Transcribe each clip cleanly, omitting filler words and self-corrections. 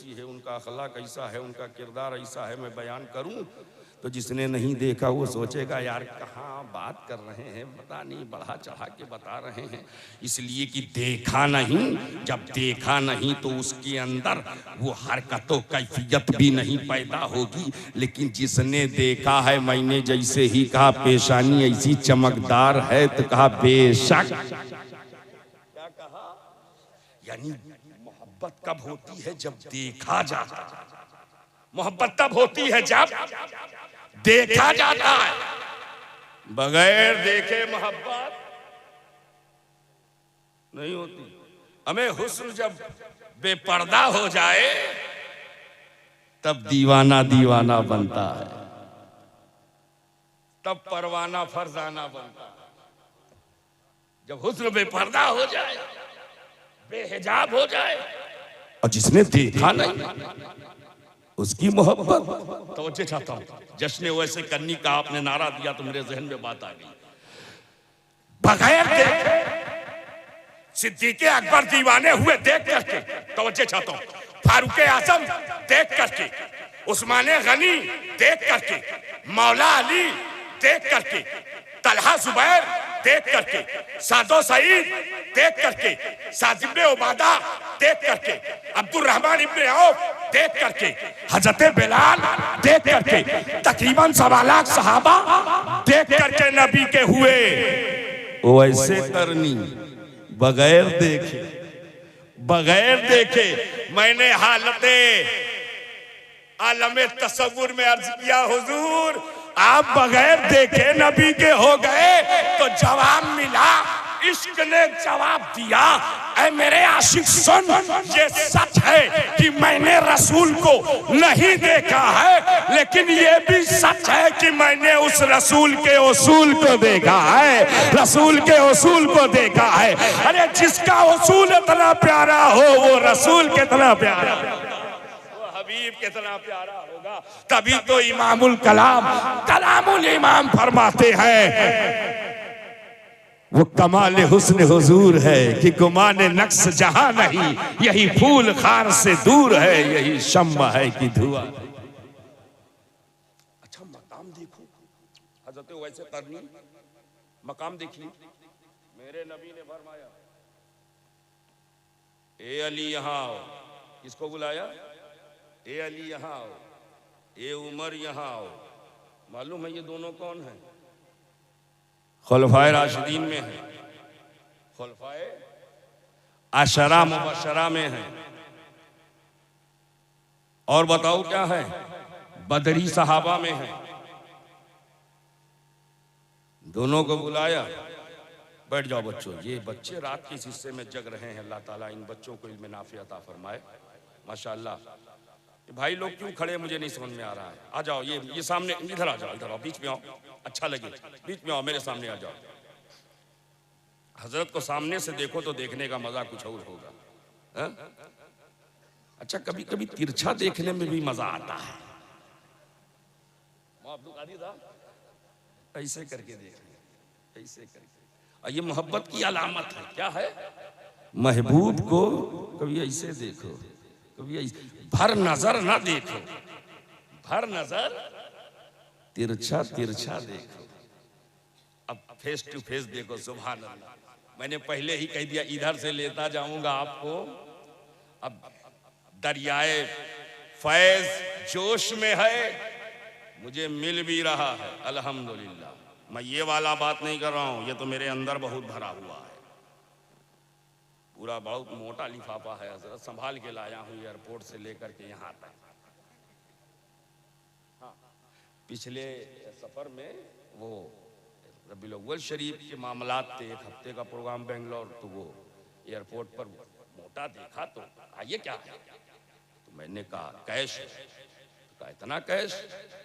कैसी है, उनका अखलाक कैसा है, उनका किरदार ऐसा है, मैं बयान करूं तो जिसने नहीं देखा वो सोचेगा यार कहाँ बात कर रहे हैं, पता नहीं बढ़ा चढ़ा के बता रहे हैं। इसलिए कि देखा नहीं, जब देखा नहीं तो उसके अंदर वो हरकतों कैफियत भी नहीं पैदा होगी। लेकिन जिसने देखा है, मैंने जैसे ही कहा पेशानी ऐसी चमकदार है तो कहा बेशक। क्या कहा? यानी मोहब्बत कब होती है? जब देखा जाता है। मोहब्बत तब होती है जब देखा जाता है। बगैर देखे मोहब्बत नहीं होती। हमें हुस्न जब बेपर्दा हो जाए तब दीवाना दीवाना बनता है, तब परवाना फरजाना बनता है। जब हुस्न बेपर्दा हो जाए, बेहिजाब हो जाए, और जिसने देखा नहीं उसकी मोहब्बत। तवज्जो चाहता हूं, जश्न वैसे करनी का आपने नारा दिया तो मेरे जहन में बात आ गई। बगैर देखे सिद्दीक़ अकबर दीवाने हुए देख करके, तवज्जो चाहता हूं, फारूक आजम देख करके, उस्मान गनी देख करके, मौला अली देख करके, तलहा जुबैर देख करके, सादो सईद देख करके, साद इब्ने उबादा देख करके, अब्दुल रहमान इब्ने औफ देख करके, हजरत बिलाल देख करके, तकरीबन 1.25 लाख सहाबा देख करके नबी के हुए वैसे करनी बगैर देखे। बगैर देखे मैंने हालते आलमे तसव्वुर में अर्ज किया, हुजूर आप बगैर देखे नबी के हो गए। तो जवाब मिला, इश्क ने जवाब दिया, ऐ मेरे आशिक सुन, ये सच है कि मैंने रसूल को नहीं देखा है, लेकिन ये भी सच है कि मैंने उस रसूल के उसूल को देखा है। रसूल के उसूल को देखा है। अरे जिसका उसूल इतना प्यारा हो वो रसूल कितना प्यारा, हबीब कितना प्यारा होगा। तभी तो इमामुल कलाम कलामुल इमाम फरमाते हैं, वो कमाल हुस्न हुजूर है कि गुमान नक्श जहां नहीं, यही फूल खार से दूर है, यही शम्मा है कि धुआं। अच्छा मकाम देखो, हजरत वैसे करनी मकाम देखिए। मेरे नबी ने फरमाया, ए अली यहाँ आओ। किसको बुलाया? ए अली यहाँ आओ, ए उमर यहाँ आओ। मालूम है ये दोनों कौन है? खुलफाए राशिदीन में है, खुलफाए अशरा मुबशरा में है। और बताओ क्या है? बदरी सहाबा में है। दोनों को बुलाया, बैठ जाओ बच्चों। ये बच्चे रात के इस हिस्से में जग रहे हैं, अल्लाह ताला इन बच्चों को इल्म नाफिया अता फरमाए। माशाअल्लाह। भाई लोग क्यों खड़े मुझे नहीं समझ में आ रहा है। आ जाओ, ये सामने, इधर आ जाओ, इधर आओ, बीच में आओ, अच्छा लगे, बीच में आओ, मेरे सामने आ जाओ। हजरत को सामने से देखो तो देखने का मजा कुछ और होगा। हा? अच्छा कभी कभी तिरछा देखने में भी मजा आता है। ऐसे करके देख, ऐसे करके। ये मोहब्बत की अलामत है। क्या है? महबूब को कभी ऐसे देखो, कभी ऐसे भर नजर ना देखो, भर नजर तिरछा तिरछा देखो। अब फेस टू फेस देखो। सुभान अल्लाह। मैंने पहले ही कह दिया इधर से लेता जाऊंगा आपको। अब दरियाए फैज जोश में है, मुझे मिल भी रहा है अल्हम्दुलिल्लाह। मैं ये वाला बात नहीं कर रहा हूं, ये तो मेरे अंदर बहुत भरा हुआ है। पूरा बहुत मोटा लिफाफा है हजरत, संभाल के लाया हूँ एयरपोर्ट से लेकर के यहाँ तक। हाँ, पिछले सफर में वो रबीउल अव्वल शरीफ के मामलात थे, 1 हफ्ते का प्रोग्राम बेंगलोर, तो वो एयरपोर्ट पर मोटा देखा तो ये क्या है? तो मैंने कहा कैश। तो कहा इतना कैश?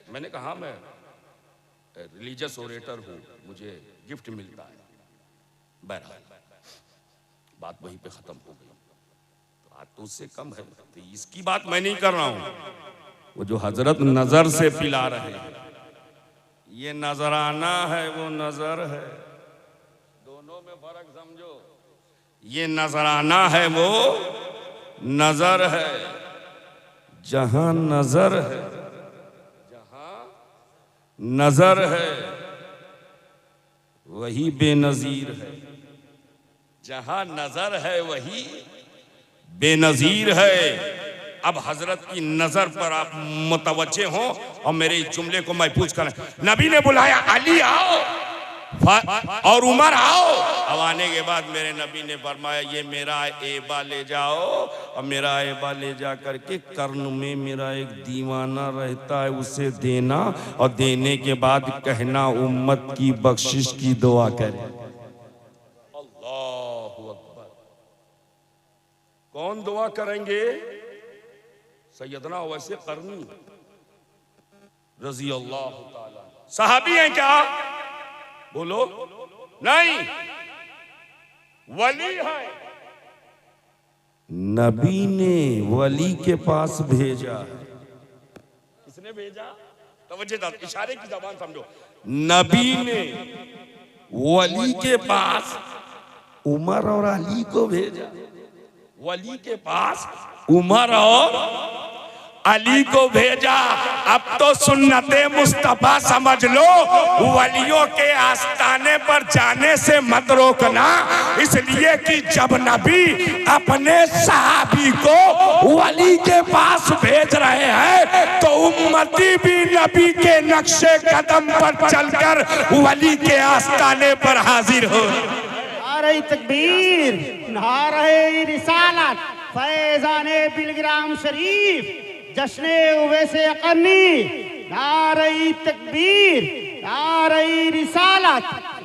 मैंने कहा मैं रिलीजियस ओरेटर हूँ, मुझे गिफ्ट मिलता है। बहरहाल बात वहीं पे खत्म हो गई। तो आज तो उससे कम है, तो इसकी बात मैं नहीं कर रहा हूं। वो जो हजरत नजर से पिला रहे हैं, ये नजराना है, वो नजर है, दोनों में फर्क समझो। ये नजराना है, वो नजर है। जहां नजर है, नजर है वही बेनजीर है। जहां नजर है वही बेनजीर है। अब हजरत की नजर पर आप मुतवज्जे हो और मेरे इस जुमले को महफूज करें। नबी ने बुलाया अली आओ और उमर आओ। अब आने के बाद मेरे नबी ने फरमाया ये मेरा एबा ले जाओ, और मेरा एबा ले जा करके कर्न में मेरा एक दीवाना रहता है उसे देना, और देने के बाद कहना उम्मत की बख्शिश की दुआ करे। अल्लाहु अकबर। कौन दुआ करेंगे? सैयदना वैसे करनी रजी अल्लाह ताला। सहाबी हैं क्या? बोलो नहीं, वली है। नबी ने वली के पास भेजा। किसने भेजा? तवज्जो, इशारे की ज़बान समझो। नबी ने वली के पास उमर और अली को भेजा। वली के पास उमर और अली को भेजा। अब तो सुन्नते मुस्तफा समझ लो, वलियों के आस्ताने पर जाने से मत रोकना, इसलिए कि जब नबी अपने सहाबी को वली के पास भेज रहे हैं तो उम्मती भी नबी के नक्शे कदम पर चलकर वली के आस्ताने पर हाजिर हो। नारे तकबीर, नारे रिसालत, फैज़ाने बिलग्राम शरीफ, जश्ने उवैसे अक़नी, नारे तकबीर, नारे रिसालत।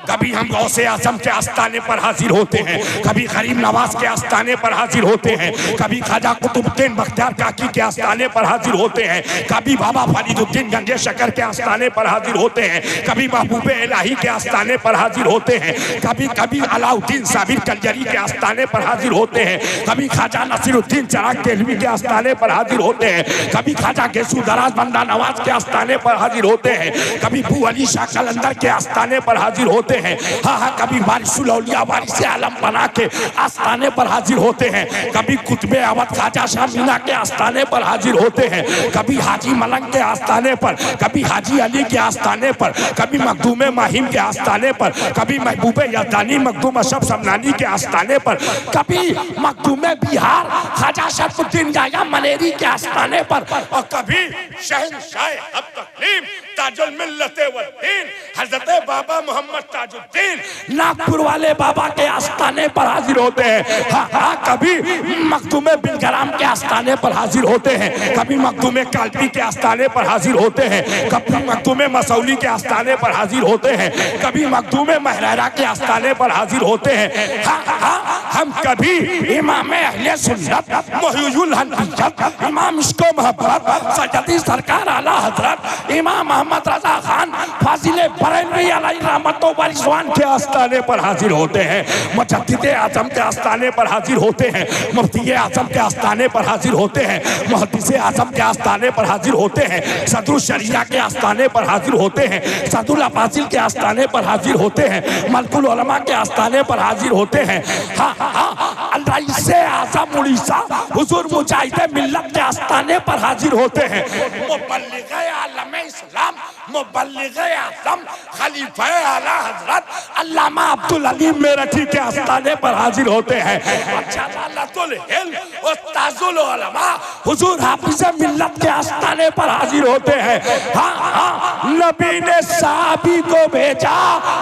कभी हम गौसे आज़म के आस्ताने पर हाजिर होते हैं, कभी गरीब नवाज के आस्ताने पर हाजिर होते हैं, कभी ख्वाजा कुतुबुद्दीन बख्तियार काकी के आस्ताने पर हाजिर होते हैं, कभी बाबा फरीदुद्दीन गंजे शकर के आस्ताने पर हाजिर होते हैं, कभी महबूबे इलाही के आस्ताने पर हाजिर होते हैं, कभी कभी अलाउद्दीन साबिर कलजरी के आस्ताने पर हाजिर होते हैं, कभी ख्वाजा नसीरुद्दीन चिराग केलवी के आस्ताने पर हाजिर होते हैं, कभी ख्वाजा गेसू दराज बंदा नवाज के आस्ताने पर हाजिर होते हैं, कभी बू अली शाह कलंदर के आस्ताने पर हाजिर होते हैं। हाँ, कभी वारिसुल औलिया वारिस आलम बना के आस्ताने पर हाजिर होते हैं, कभी कुतुबे अवध ख्वाजा शाह मीना के आस्ताने पर हाजिर होते हैं, कभी हाजी मलंग के आस्ताने पर, कभी हाजी अली के आस्ताने पर, कभी मखदूमे माहिम के आस्ताने पर, कभी महबूबे यज़दानी मखदूम अशरफ समनानी के आस्ताने पर, कभी मखदूमे बिहार ख्वाजा शरफुद्दीन याया मनेरी के आस्ताने पर, और कभी शहंशाह अब तकलीम ताजुल मिल्लत वद्दीन हजरत बाबा मोहम्मद ताजुद्दीन नागपुर वाले बाबा के आस्ताने पर हाजिर होते हैं। हाँ, कभी मखदूमे बिलग्राम के आस्ताने पर हाजिर होते हैं, कभी मखदूमे कालपी के आस्ताने पर हाजिर होते हैं, कभी मखदूमे मसौली के आस्ताने पर हाजिर होते हैं, कभी मखदूमे महरारा के आस्ताने पर हाजिर होते हैं। हाँ, हम कभी इमाम अहले सुन्नत मुहय्युल हनफियत इमाम इश्क़ो मोहब्बत सज्जदी सरकार आला हजरत इमाम मोहम्मद रजा खान फाजिले बरेलवी अलैहि रहमतो व रिज़वान के आस्ताने पर हाजिर होते हैं, मुजद्दिदे आज़म के आस्ताने पर हाजिर होते हैं, मुफ्ती आज़म के आस्ताने पर हाजिर होते हैं, मुहद्दिस आज़म के आस्ताने पर हाजिर होते हैं, सदरुल शरिया के आस्ताने पर हाजिर होते हैं, सदरुल अफाजिल के आस्ताने पर हाजिर होते हैं, मलकुल उलमा के आस्ताने पर हाजिर होते हैं। रईसे आज़म उड़ीसा हुजूर मुजाहिदे मिल्लत के आस्ताने पर हाजिर होते हैं, मुबल्लिगे आलमे इस्लाम मुबल्लिगे आज़म खलीफा आला हजरत अल्लामा अब्दुल अलीम मेरठी के आस्ताने पर हाजिर होते हैं। जलालतुल इल्म और ताजुल उलमा हुजूर हाफिज़े मिल्लत के आस्ताने पर हाजिर होते हैं। हाँ, नबी ने सहाबी को भेजा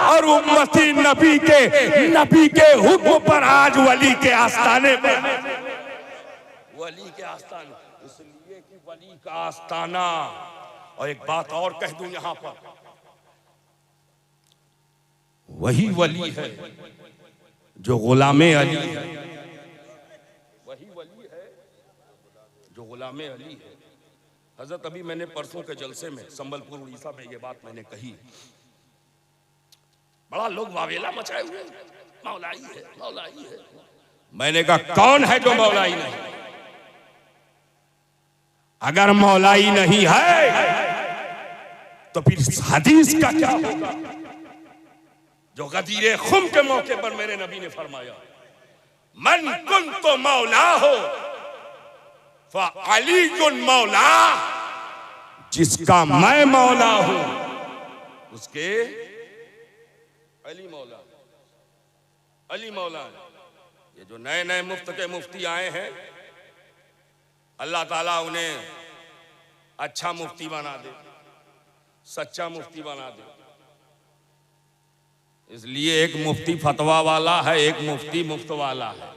और उम्मती नबी के हुक्म पर आज वली के आस्ताने पर, वली के आस्ताने, इसलिए कि वली का आस्ताना। और एक बात और कह दूं यहां पर, वही वली है जो गुलामे अली है, वही वली है जो गुलामे अली है। हजरत अभी मैंने परसों के जलसे में संबलपुर उड़ीसा में ये बात मैंने कही, बड़ा लोग वावेला मचाए हुए, मौलाई है, मौलाई है। मैंने कहा कौन है जो मौलाई नहीं? अगर मौलाई नहीं है तो फिर हदीस का क्या होगा जो गदीरे खुम के मौके पर मेरे नबी ने फरमाया, मन कुन तो मौला हो फ़अलीयुन मौला, जिसका मैं मौला हूं उसके अली मौला, अली मौला। ये जो नए नए मुफ्त के मुफ्ती आए हैं, अल्लाह ताला उन्हें अच्छा मुफ्ती बना दे, सच्चा मुफ्ती बना दे। इसलिए एक मुफ्ती फतवा वाला है, एक मुफ्ती मुफ्त वाला है।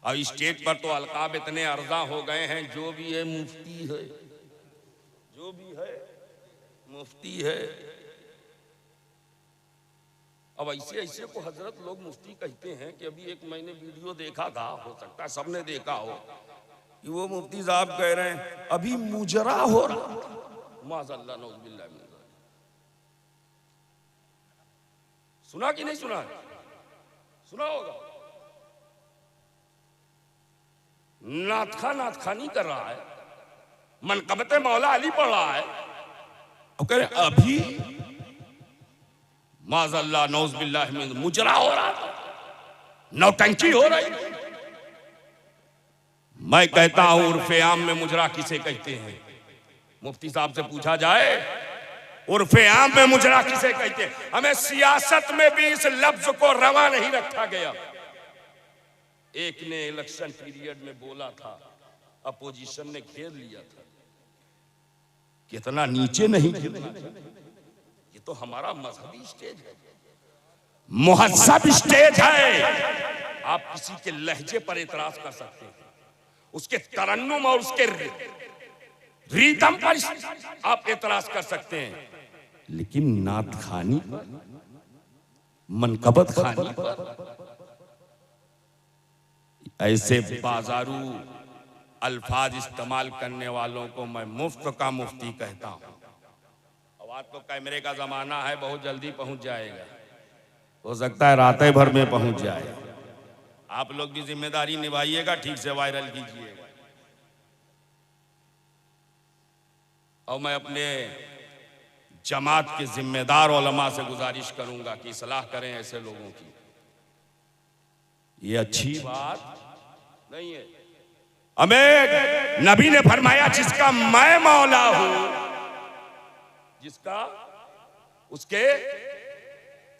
और स्टेज पर तो अलकाब इतने अर्जा हो गए हैं, जो भी है मुफ्ती है, जो भी है मुफ्ती है। अब ऐसे ऐसे को हजरत लोग मुफ्ती कहते हैं कि अभी एक मैंने वीडियो देखा था, हो सकता है सबने देखा हो, कि वो मुफ्ती साहब कह रहे हैं अभी मुजरा हो रहा। माज़अल्लाह नौज़ुबिल्लाह मिन ज़ालिक। सुना कि नहीं सुना? सुना होगा। नातखानी कर रहा है, मनकबते मौला अली पढ़ रहा है, और कह रहे अभी माज़अल्लाह नौज़ुबिल्लाह मिन मुजरा हो रहा था, नौटंकी हो रही। मैं कहता हूं उर्फ़े आम में मुजरा किसे कहते हैं? मुफ्ती साहब से पूछा जाए उर्फ़े आम में मुजरा किसे कहते हैं? हमें सियासत में भी इस लफ्ज को रवा नहीं रखा गया। एक ने इलेक्शन पीरियड में बोला था, अपोजिशन ने घेर लिया था, कितना नीचे नहीं गिरना। ये तो हमारा मजहबी स्टेज है, मुहज्जब स्टेज है। आप किसी के लहजे पर एतराज कर सकते हैं, उसके तरन्नुम और उसके रिदम पर आप एतराज कर सकते हैं, लेकिन नात खानी पर, मनकबत खानी पर, ऐसे बाजारू अल्फाज इस्तेमाल करने वालों को मैं मुफ्त का मुफ्ती कहता हूं। अब आज तो कैमरे का जमाना है, बहुत जल्दी पहुंच जाएगा, हो सकता है रातें भर में पहुंच जाए। आप लोग भी जिम्मेदारी निभाइएगा, ठीक से वायरल कीजिएगा। और मैं अपने जमात के जिम्मेदार उलमा से गुजारिश करूंगा कि इस्लाह करें ऐसे लोगों की। ये अच्छी बात नहीं है। हमें नबी ने फरमाया जिसका मैं मौला हूं, जिसका उसके,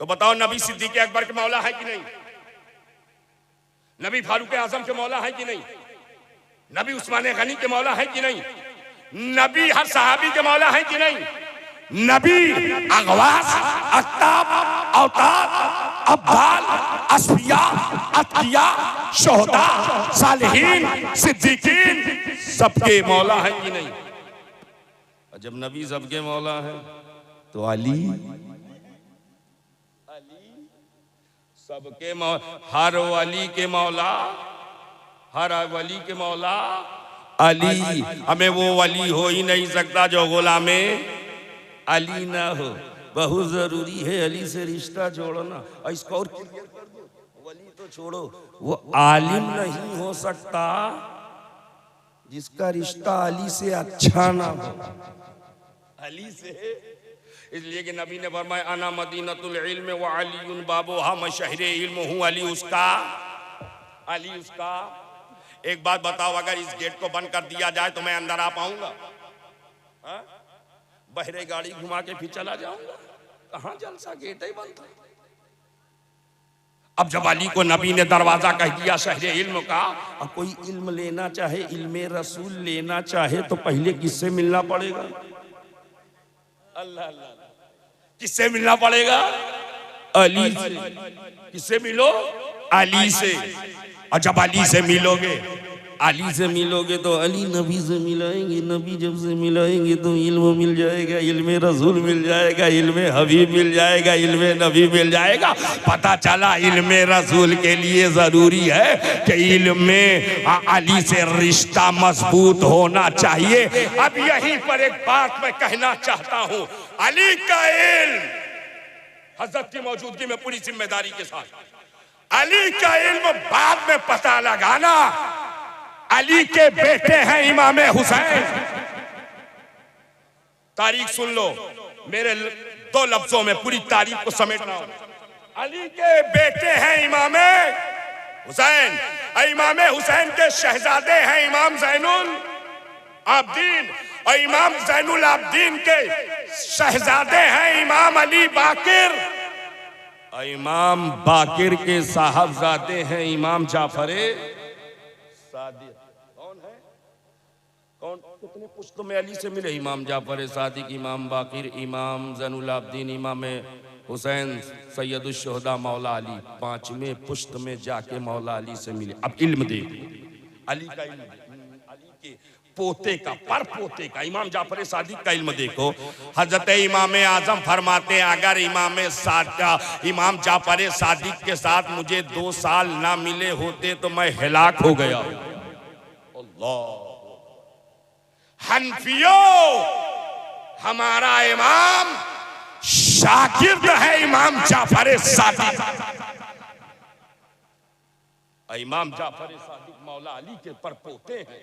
तो बताओ नबी सिद्दीक अकबर के मौला है कि नहीं? नबी फारूक आजम के मौला है कि नहीं? नबी उस्मान गनी के मौला है कि नहीं? नबी हर सहाबी के मौला है कि नहीं? नबी अगवास, अख्ताब, औताद, अब्दाल, अस्फिया, अतकिया, शोहदा, सालिहीन, सिद्दीकीन सबके मौला है कि नहीं? और जब नबी सबके मौला है तो अली सबके मौला, हर वली के मौला, हर वली के मौला अली। हमें वो वली हो ही नहीं सकता जो गुलामे अली ना हो। बहुत जरूरी है अली से रिश्ता जोड़ना। इसको और क्लियर कर दो, वली तो छोड़ो, वो आलिम नहीं हो सकता जिसका रिश्ता अली से अच्छा ना हो, अली से। इसलिए कि नबी ने फरमाया अना मदीनतुल इल्म व अलीयुन बाबुहा, मैं शहरे इल्म हूँ, अली उसका, अली उसका। एक बात बताओ, अगर इस गेट को बंद कर दिया जाए तो मैं अंदर आ पाऊंगा? बहरे गाड़ी घुमा के फिर चला जाऊंगा? कहां जलसा, गेट ही बंद था। अब जब अली को नबी ने दरवाजा कह दिया शहरे इल्म का, अब कोई इल्म लेना चाहे, इल्मे रसूल लेना चाहे, तो पहले किससे मिलना पड़ेगा? अल्लाह अल्लाह, किससे मिलना पड़ेगा? अली से। किससे मिलो? अली से। और जब अली से मिलोगे, अली से मिलोगे तो अली नबी से मिलाएंगे, नबी जब से मिलाएंगे तो इल्म मिल जाएगा, इल्मे रसूल मिल जाएगा, इल्मे हबीब मिल जाएगा, इल्मे नबी मिल जाएगा। पता चला इल्मे रसूल के लिए जरूरी है कि इल्मे अली से रिश्ता मजबूत होना चाहिए। अब यहीं पर एक बात मैं कहना चाहता हूं, अली का इल्म हजरत की मौजूदगी में पूरी जिम्मेदारी के साथ, अली का इल्म बाद में पता लगाना। अली के बेटे हैं इमाम हुसैन। तारीख सुन लो, मेरे दो लफ्जों में पूरी तारीख को समेटना हो। अली के बेटे हैं इमाम हुसैन, इमाम हुसैन के शहजादे हैं इमाम ज़ैनुल आबदीन, और इमाम ज़ैनुल आबदीन के शहजादे हैं इमाम अली बाकिर, और इमाम बाकिर के साहबजादे हैं इमाम जाफरे सादिक। कौन है? कौन? कितने पुश्त में अली से मिले? इमाम जाफर सादिक, इमाम बाकिर, इमाम ज़ैनुल आबदीन, इमाम हुसैन सैयदुल शुहदा मौला अली, पांचवें पुश्त में जाके मौला अली से मिले। अब इल्म देखो, अली का इल्म, अली के पोते का, पर पोते का, इमाम जाफर सादिक का इल्म देखो। हजरत इमाम आजम फरमाते हैं अगर इमाम जाफर सादिक के साथ मुझे 2 साल ना मिले होते तो मैं हिलाक हो गया। अल्लाह, हनफियों, हमारा इमाम शागिर्द है इमाम जाफर सादिक। इमाम जाफर सादिक मौला अली के परपोते हैं।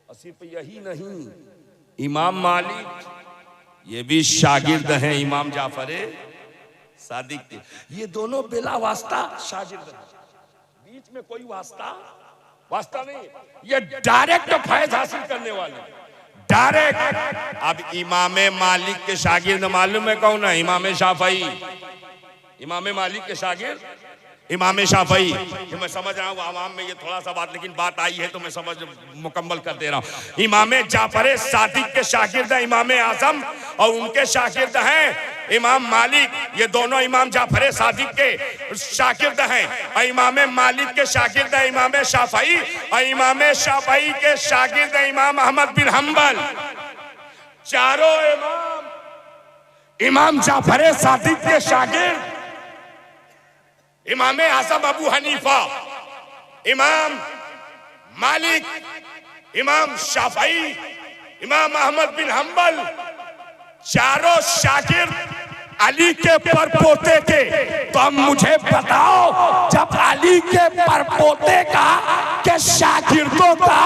सिर्फ यही नहीं, इमाम मालिक ये भी शागिर्द हैं इमाम जाफर सादिक के। ये दोनों बिला वास्ता शागिर्द हैं, बीच में कोई वास्ता नहीं, ये डायरेक्ट फैज हासिल करने वाले, डायरेक्ट। अब इमाम मालिक के शागिर्द मालूम है कौन है? इमाम शाफई। इमाम मालिक के शागिर्द इमाम शाफई। ये मैं समझ रहा हूँ आवाम में ये थोड़ा सा बात, लेकिन बात आई है तो मैं समझ मुकम्मल कर दे रहा हूँ। इमाम जाफर सादिक के शागिर्द हैं इमाम आजम, और उनके शागिर्द हैं इमाम मालिक। ये दोनों इमाम जाफर सादिक के शागिर्द हैं, और इमाम मालिक के शागिर्द हैं इमाम शाफई, और इमाम शाफई के शागिर्द हैं इमाम अहमद बिन हम्बल। चारों इमाम जाफर सादिक के शागिर्द इमाम आजम अबू हनीफा, इमाम मालिक, इमाम शाफई, इमाम अहमद बिन हम्बल, चारों शागिर्द अली के परपोते के। तो अब मुझे बताओ, जब अली के परपोते का के शागिर्दों का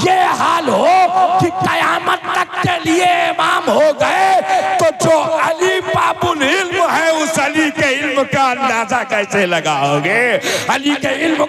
ये हाल हो कि कयामत तक के लिए इमाम हो गए, तो जो अली बाबुल इल्म है उस अली के इल्म का अंदाजा कैसे लगाओगे? अली के इल्म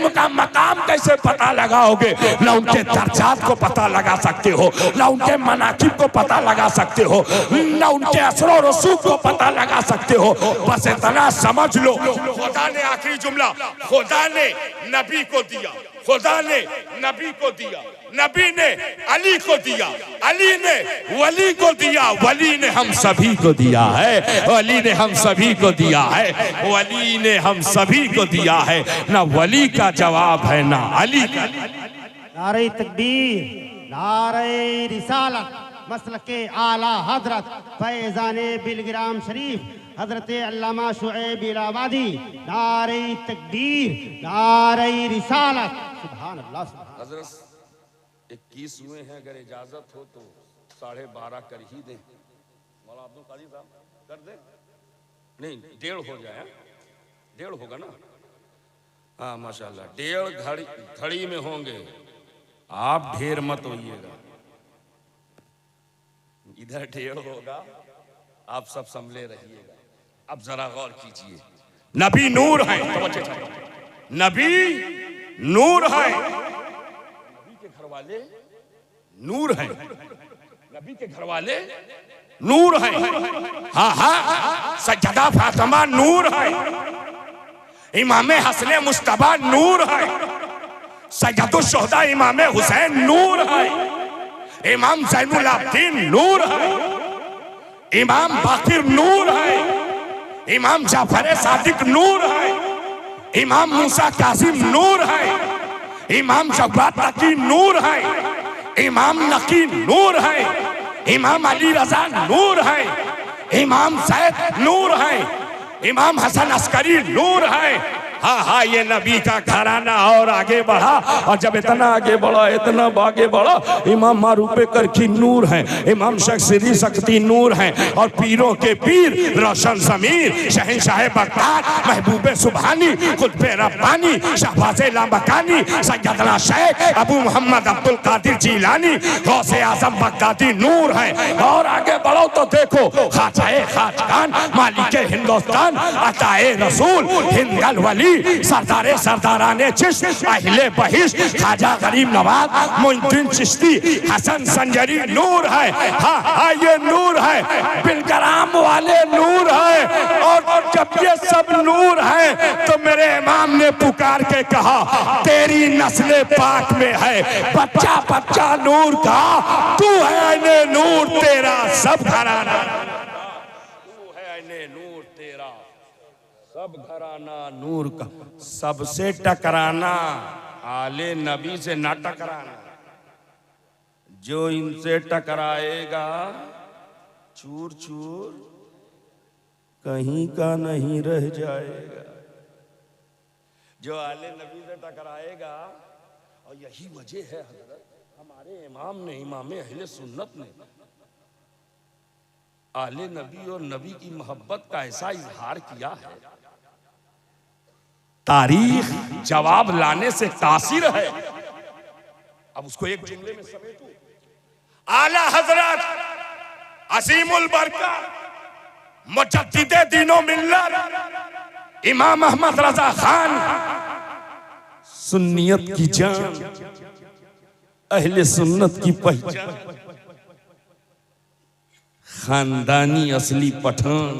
का मकाम कैसे पता लगाओगे? ना उनके दर्जात को पता लगा सकते हो, ना उनके मनाकिब को पता लगा सकते हो, ना उनके असर और रसूख को पता लगा सकते हो। बस इतना समझ लो, खुदा ने, आखिरी जुमला, खुदा ने नबी को दिया, खुदा ने नबी को दिया, नबी ने अली को दिया, अली ने वली को दिया, वली ने हम सभी को दिया है, वली ने हम सभी को दिया है, वली ने हम सभी को दिया है। ना वली का जवाब है ना अली का। नारे तकबीर, नारे रिसालत, मसलके आला हजरत फैज़ाने बिलग्राम शरीफ हजरत अल्लामा शुएब इलाहाबादी। नारे तकबीर, नारे रिसालत, सुभान अल्लाह। हजरत 21 हुए हैं, अगर इजाजत हो तो 12:30 कर ही दें। मौलाना अब्दुल कादिर साहब कर दे? नहीं, 1:30 हो जाए। 1:30 होगा ना? हाँ माशाल्लाह, 1:30 घड़ी में होंगे। आप ढेर मत होइएगा, इधर 1:30 होगा, आप सब संभले रहिएगा। अब जरा गौर कीजिए, नबी नूर है, नबी नूर है, नबी के घर वाले नूर हैं, नबी के घर वाले नूर हैं। हाँ हाँ, सज्जदा फातिमा नूर है, इमाम हसन मुस्तफा नूर है, सैयदुल शुहदा इमाम हुसैन नूर है, इमाम ज़ैनुल आबदीन नूर है, इमाम बाकिर नूर है, इमाम जाफर सादिक नूर है, इमाम मूसा कासिम नूर है, इमाम जब्बार तकी नूर है, इमाम नकी नूर है, इमाम अली रजा नूर है, इमाम सैद नूर है, इमाम हसन अस्करी नूर है। हाँ हाँ, ये नबी का घराना और आगे बढ़ा, और जब इतना आगे बढ़ा, इतना आगे बढ़ा, इमाम मारूफ करखी नूर है, इमाम शख्सरी सख्ती नूर है, और पीरों के पीर रोशन ज़मीर शहंशाह बगदाद महबूब सुबहानी खुतब रब्बानी शहबाज लामकानी सैयदना शेख अबू मोहम्मद अब्दुल कादिर जीलानी गौसे आजम बगदादी नूर है। और आगे बढ़ो तो देखो, खाजाए खाजगान मालिक हिंदुस्तान अताए रसूल हिंदल वली अली, सरदारे सरदाराने चिश्त, अहले बहिश, ख्वाजा गरीब नवाज, मोइनुद्दीन चिश्ती, हसन संजरी नूर है। हाँ हाँ ये नूर है, बिलग्राम वाले नूर है। और जब ये सब नूर है तो मेरे इमाम ने पुकार के कहा तेरी नस्ल पाक में है बच्चा बच्चा नूर का, तू है ऐने नूर तेरा सब घराना, तू है ऐने नूर तेरा सब घराना नूर का। सबसे टकराना, आले नबी से ना टकराना। जो इनसे टकराएगा चूर चूर कहीं का नहीं रह जाएगा। जो आले नबी से टकराएगा, और यही वजह है हजरत हमारे इमाम ने, इमाम अहले सुन्नत ने आले नबी और नबी की मोहब्बत का ऐसा इजहार किया है। तारीख जवाब लाने से तासीर है। अब उसको एक जुमले में समेटूं। आला हजरत असीमुल बरकत मुजद्दिदे दीनो मिल्लत इमाम अहमद रजा खान, सुन्नियत की जान, अहले सुन्नत की पहचान, खानदानी असली पठान।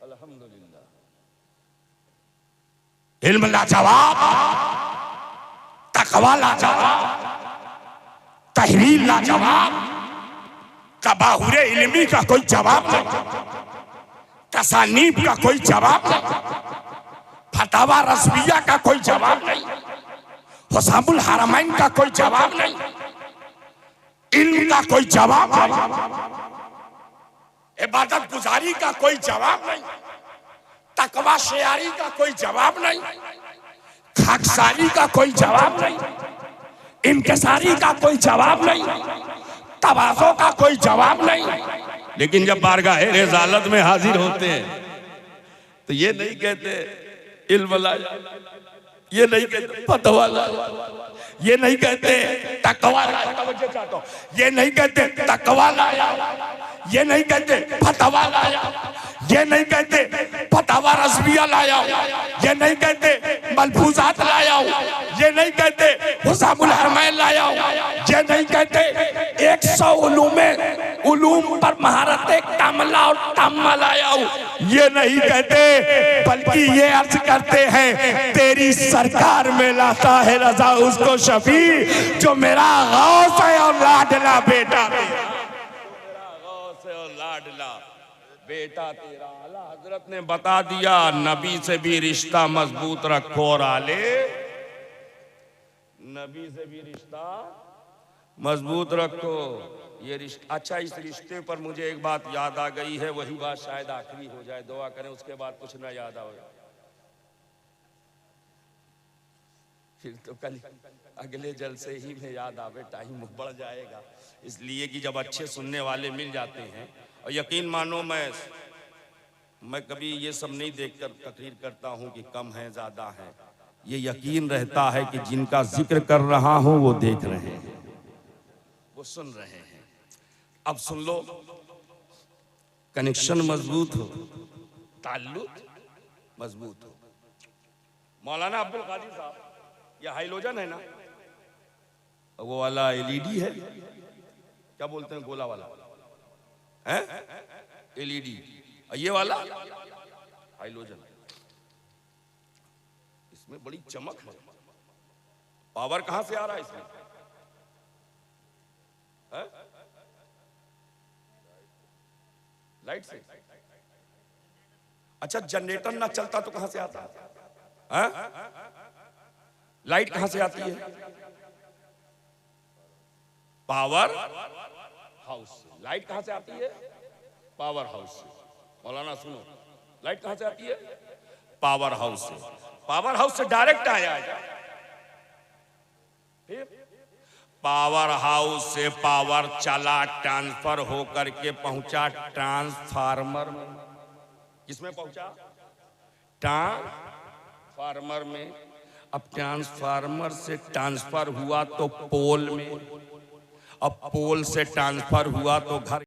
अल्हम्दुलिल्लाह। इल्म लाजवाब, तकवा लाजवाब, तहरीर लाजवाब, तबाहुरे इल्मी का कोई जवाब नहीं, तसानीब का कोई जवाब नहीं, फतावा रस्मिया का कोई जवाब नहीं, हुसामुल हरमैन का कोई जवाब नहीं, इल्म का कोई जवाब नहीं, इबादत गुजारी का कोई जवाब नहीं, तकवा शेयारी का कोई जवाब नहीं, खाकसारी का कोई जवाब नहीं, इनकिसारी का कोई जवाब नहीं, तवाज़ो का कोई जवाब नहीं। लेकिन जब बारगाह रिसालत में हाजिर होते हैं तो ये नहीं कहते इल्म लाया, ये नहीं कहते फतवा लाया, ये नहीं कहते तकवा लाया, तवज्जो चाहता हूं, ये नहीं कहते तकवा लाया, ये नहीं कहते फतवा लाया, ये नहीं कहते फतवा रस्मिया लाया, ये नहीं कहते मलफूजात लाया, ये नहीं कहते हुसामुल हरमैन लाया, ये नहीं कहते 100 उलूम पर महारत कामला और ताम्मा लाया, ये नहीं कहते, बल्कि ये अर्ज करते हैं तेरी सरकार में लाता है रजा उसको शफी जो मेरा गौस है और लाडला बेटा तेरा, मेरा गौस है और लाडला बेटा तेरा। आला हजरत ने बता दिया नबी से भी रिश्ता मजबूत रखो, और आले नबी से भी रिश्ता मजबूत रखो। ये रिश्ता, अच्छा इस रिश्ते पर मुझे एक बात याद आ गई है, वही बात शायद आखिरी हो जाए, दुआ करें उसके बाद कुछ ना याद आए, फिर तो कल अगले जलसे ही में याद आवे, टाइम बढ़ जाएगा। इसलिए कि जब अच्छे सुनने वाले मिल जाते हैं, और यकीन मानो मैं कभी ये सब नहीं देखकर तकरीर करता हूँ कि कम है ज्यादा है, ये यकीन रहता है कि जिनका जिक्र कर रहा हूँ वो देख रहे हैं, वो सुन रहे हैं। अब सुन लो, कनेक्शन मजबूत हो, ताल्लुक मजबूत हो। मौलाना अब्दुल कादिर साहब, यह हाइलोजन है ना, वो वाला एलईडी है, क्या बोलते हैं गोला वाला है, एलईडी, ये वाला हाइलोजन, इसमें बड़ी चमक है। पावर कहां से आ रहा है इसमें? है? लाइट से। अच्छा जनरेटर ना चलता तो कहां से आता है? लाइट कहां से आती है? पावर हाउस से। लाइट कहां से आती है? पावर हाउस से। मौलाना सुनो, लाइट कहां से आती है? पावर हाउस से। पावर हाउस से डायरेक्ट आया है, फिर पावर हाउस से पावर चला, ट्रांसफर होकर के पहुंचा ट्रांसफार्मर में। किसमें पहुंचा? ट्रांसफार्मर में। अब ट्रांसफार्मर से ट्रांसफर हुआ तो पोल में, अब पोल से ट्रांसफर हुआ तो घर